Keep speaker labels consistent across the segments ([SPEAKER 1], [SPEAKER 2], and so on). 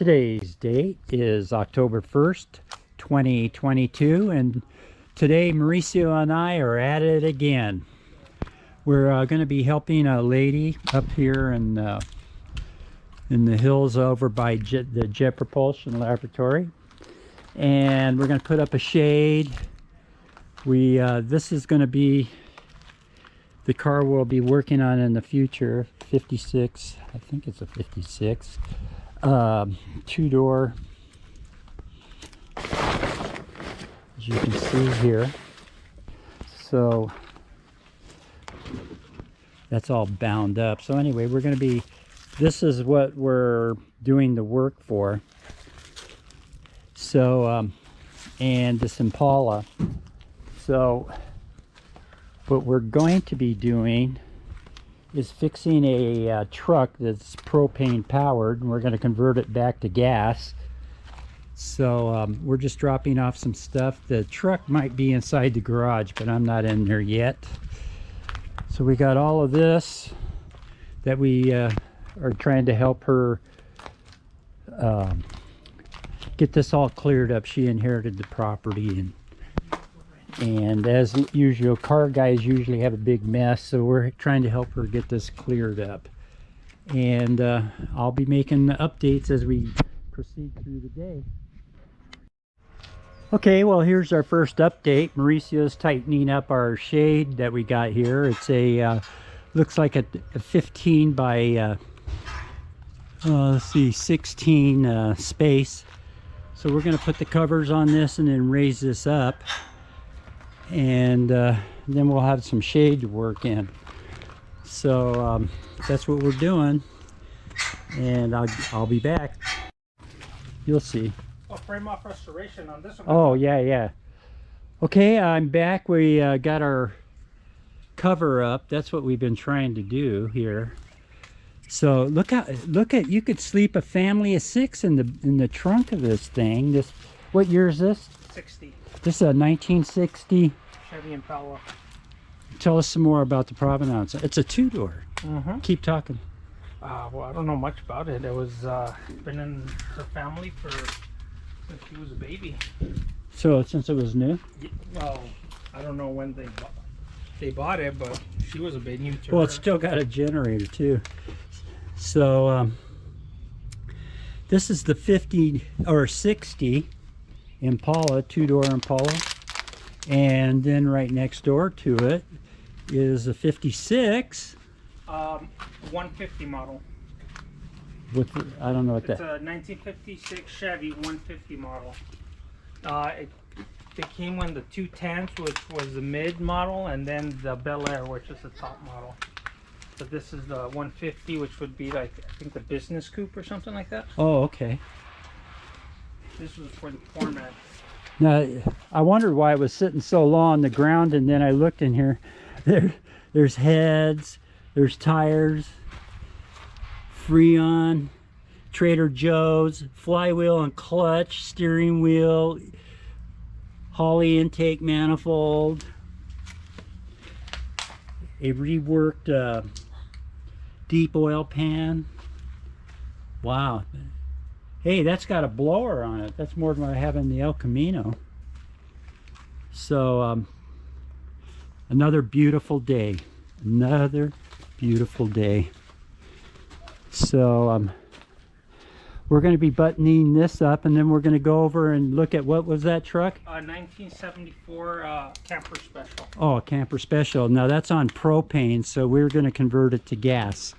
[SPEAKER 1] Today's date is October 1st, 2022, and today Mauricio and I are at it again. We're going to be helping a lady up here in the hills over by the Jet Propulsion Laboratory, and we're going to put up a shade. This is going to be the car we'll be working on in the future. 56, I think it's a 56. Two-door, as you can see here. So that's all bound up. So anyway, we're going to be, this is what we're doing the work for. So and this Impala. So what we're going to be doing is fixing a truck that's propane powered, and we're going to convert it back to gas. So we're just dropping off some stuff. The truck might be inside the garage, but I'm not in there yet. So we got all of this that we are trying to help her get this all cleared up. She inherited the property, and as usual, car guys usually have a big mess, so we're trying to help her get this cleared up. And I'll be making updates as we proceed through the day. Okay, well, here's our first update. Mauricio's tightening up our shade that we got here. It's a looks like a 15 by let's see, 16 space. So we're going to put the covers on this and then raise this up, and then we'll have some shade to work in. So that's what we're doing, and I'll be back. You'll see.
[SPEAKER 2] Oh, frame off restoration on this one.
[SPEAKER 1] Oh yeah. Okay, I'm back. We got our cover up. That's what we've been trying to do here. So look at you could sleep a family of 6 in the trunk of this thing. This, what year is this?
[SPEAKER 2] 60.
[SPEAKER 1] This is a 1960
[SPEAKER 2] Chevy Impala.
[SPEAKER 1] Tell us some more about the provenance. It's a two-door. Keep talking.
[SPEAKER 2] Well, I don't know much about it. It was been in her family since she was a baby.
[SPEAKER 1] So since it was new?
[SPEAKER 2] Well, I don't know when they bought it, but she was a baby. New to
[SPEAKER 1] Well,
[SPEAKER 2] her.
[SPEAKER 1] it's still got a generator too. So this is the 50 or 60 Impala, two-door Impala. And then right next door to it is a 56.
[SPEAKER 2] 150 model.
[SPEAKER 1] With I don't know what
[SPEAKER 2] It's
[SPEAKER 1] that.
[SPEAKER 2] a 1956 Chevy 150 model. They came when the 210s, which was the mid model, and then the Bel Air, which is the top model. So this is the 150, which would be like, I think, the business coupe or something like that.
[SPEAKER 1] Oh, okay.
[SPEAKER 2] This was for the format.
[SPEAKER 1] Now, I wondered why it was sitting so low on the ground, and then I looked in here. There's heads, there's tires, Freon, Trader Joe's, flywheel and clutch, steering wheel, Holley intake manifold, a reworked deep oil pan. Wow. Hey, that's got a blower on it. That's more than what I have in the El Camino. So another beautiful day. Another beautiful day. So we're going to be buttoning this up, and then we're going to go over and look at, what was that truck?
[SPEAKER 2] 1974 Camper Special.
[SPEAKER 1] Oh, a Camper Special. Now that's on propane, so we're going to convert it to gas.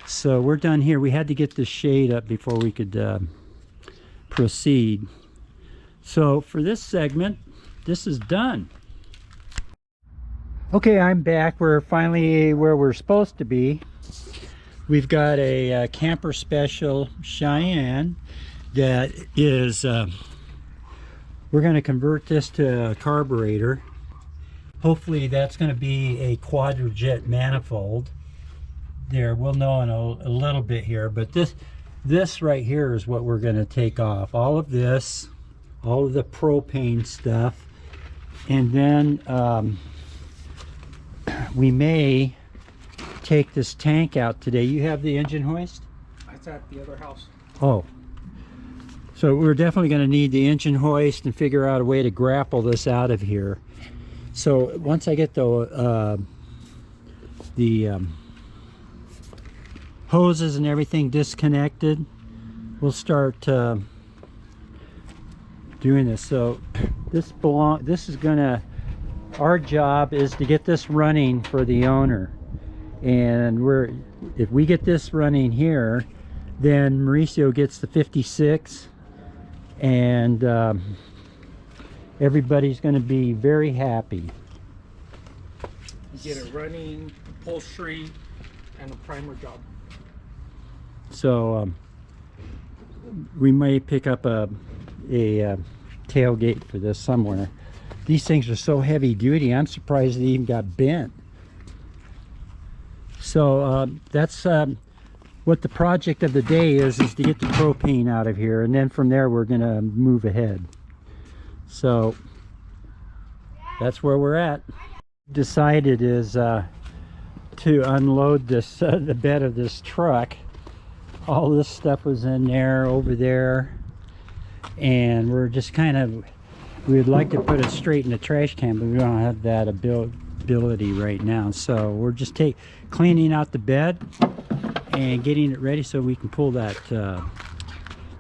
[SPEAKER 1] So we're done here. We had to get the shade up before we could proceed. So for this segment, this is done. Okay, I'm back. We're finally where we're supposed to be. We've got a Camper Special Cheyenne that is, we're going to convert this to a carburetor. Hopefully that's going to be a quadrajet manifold. There, we'll know in a little bit here, but this right here is what we're going to take off. All of this, all of the propane stuff, and then we may take this tank out today. You have the engine hoist?
[SPEAKER 2] It's at the other house.
[SPEAKER 1] Oh, So we're definitely going to need the engine hoist and figure out a way to grapple this out of here. So once I get the hoses and everything disconnected, we'll start doing this. So this is gonna, our job is to get this running for the owner, and if we get this running here, then Mauricio gets the 56, and everybody's going to be very happy.
[SPEAKER 2] Get it running, upholstery, and a primer job.
[SPEAKER 1] So we may pick up a tailgate for this somewhere. These things are so heavy duty, I'm surprised they even got bent. So that's what the project of the day is to get the propane out of here, and then from there we're gonna move ahead. So that's where we're at. Decided is to unload this the bed of this truck. All this stuff was in there, over there, and we're just kind of, we would like to put it straight in the trash can, but we don't have that ability right now. So we're just cleaning out the bed and getting it ready so we can pull that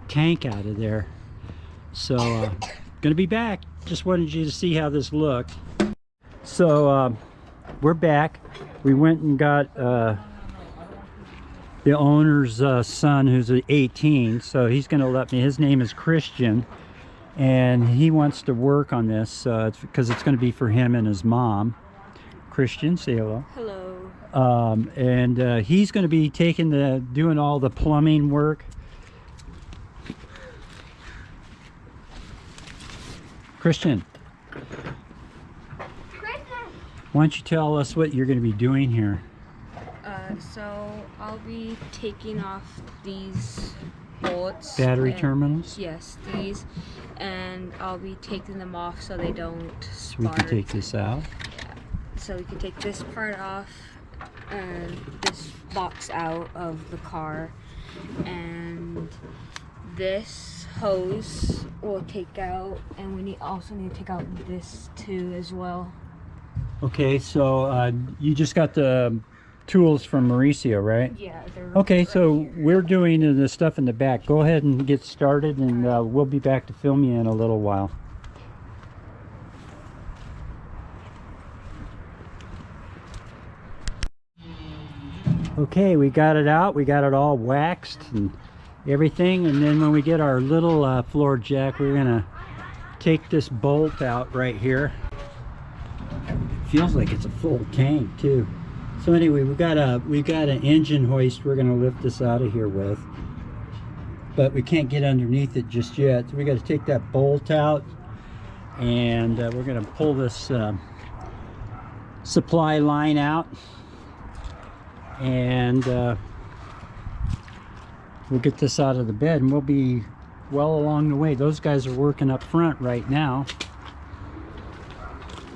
[SPEAKER 1] tank out of there. So gonna be back. Just wanted you to see how this looked. So we're back. We went and got the owner's son, who's 18, so he's gonna let me. His name is Christian, and he wants to work on this because it's going to be for him and his mom. Christian, say hello.
[SPEAKER 3] Hello.
[SPEAKER 1] And he's going to be doing all the plumbing work. Christian, why don't you tell us what you're going to be doing here?
[SPEAKER 3] So I'll be taking off these bolts.
[SPEAKER 1] Battery terminals?
[SPEAKER 3] Yes, these. And I'll be taking them off so they don't
[SPEAKER 1] So we
[SPEAKER 3] spark.
[SPEAKER 1] can take this out.
[SPEAKER 3] So we can take this part off and this box out of the car. And this hose we'll take out, and we also need to take out this too as well.
[SPEAKER 1] Okay, so you just got the tools from Mauricio, right?
[SPEAKER 3] Yeah.
[SPEAKER 1] Okay,
[SPEAKER 3] right
[SPEAKER 1] so
[SPEAKER 3] here.
[SPEAKER 1] we're doing the stuff in the back. Go ahead and get started, and we'll be back to film you in a little while. Okay, we got it out. We got it all waxed and everything, and then when we get our little floor jack, we're gonna take this bolt out right here. Feels like it's a full tank too. So anyway, we've got an engine hoist we're gonna lift this out of here with, but we can't get underneath it just yet. So we got to take that bolt out, and we're gonna pull this supply line out, and we'll get this out of the bed, and we'll be well along the way. Those guys are working up front right now.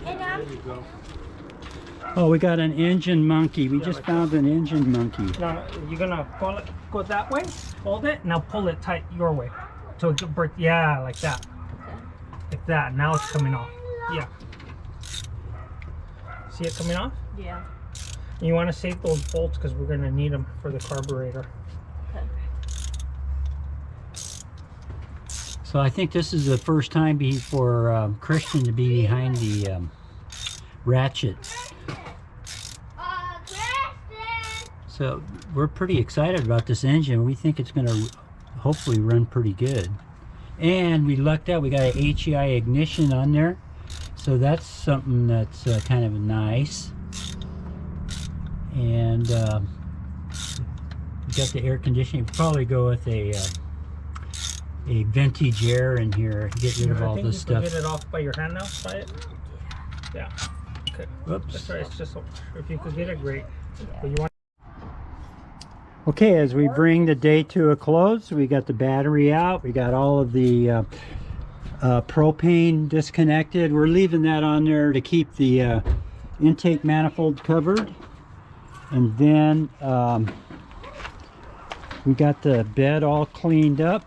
[SPEAKER 2] There you go.
[SPEAKER 1] Oh, we got an engine monkey. We just found an engine monkey.
[SPEAKER 2] Now you're gonna pull it, go that way, hold it, now pull it tight your way. So it break, yeah, like that.
[SPEAKER 3] Okay.
[SPEAKER 2] Like that. Now it's coming off. Yeah. See it coming off?
[SPEAKER 3] Yeah.
[SPEAKER 2] You want to save those bolts because we're gonna need them for the carburetor.
[SPEAKER 3] Okay.
[SPEAKER 1] So I think this is the first time for Christian to be behind the ratchet. So we're pretty excited about this engine. We think it's going to hopefully run pretty good. And we lucked out. We got an HEI ignition on there. So that's something that's kind of nice. And we got the air conditioning. We'll probably go with a vintage air in here. Get rid of all this stuff.
[SPEAKER 2] Get it off by your hand now. Try it. Yeah. Okay.
[SPEAKER 1] Whoops.
[SPEAKER 2] That's right. It's just if you could get it, great. But you want.
[SPEAKER 1] Okay, as we bring the day to a close, we got the battery out. We got all of the propane disconnected. We're leaving that on there to keep the intake manifold covered. And then we got the bed all cleaned up.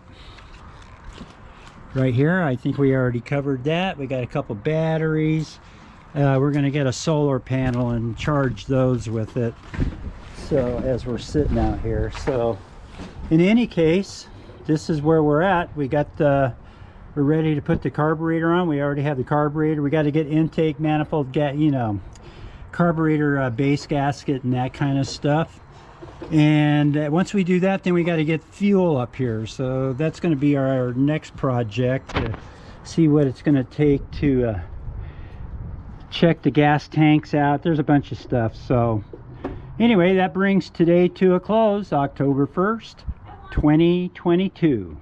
[SPEAKER 1] right here. I think we already covered that. We got a couple batteries. We're going to get a solar panel and charge those with it, so as we're sitting out here. So in any case, this is where we're at. We got the, we're ready to put the carburetor on. We already have the carburetor. We got to get intake manifold, carburetor base gasket and that kind of stuff. And once we do that, then we got to get fuel up here. So that's going to be our next project, to see what it's going to take to check the gas tanks out. There's a bunch of stuff. So anyway, that brings today to a close, October 1st, 2022.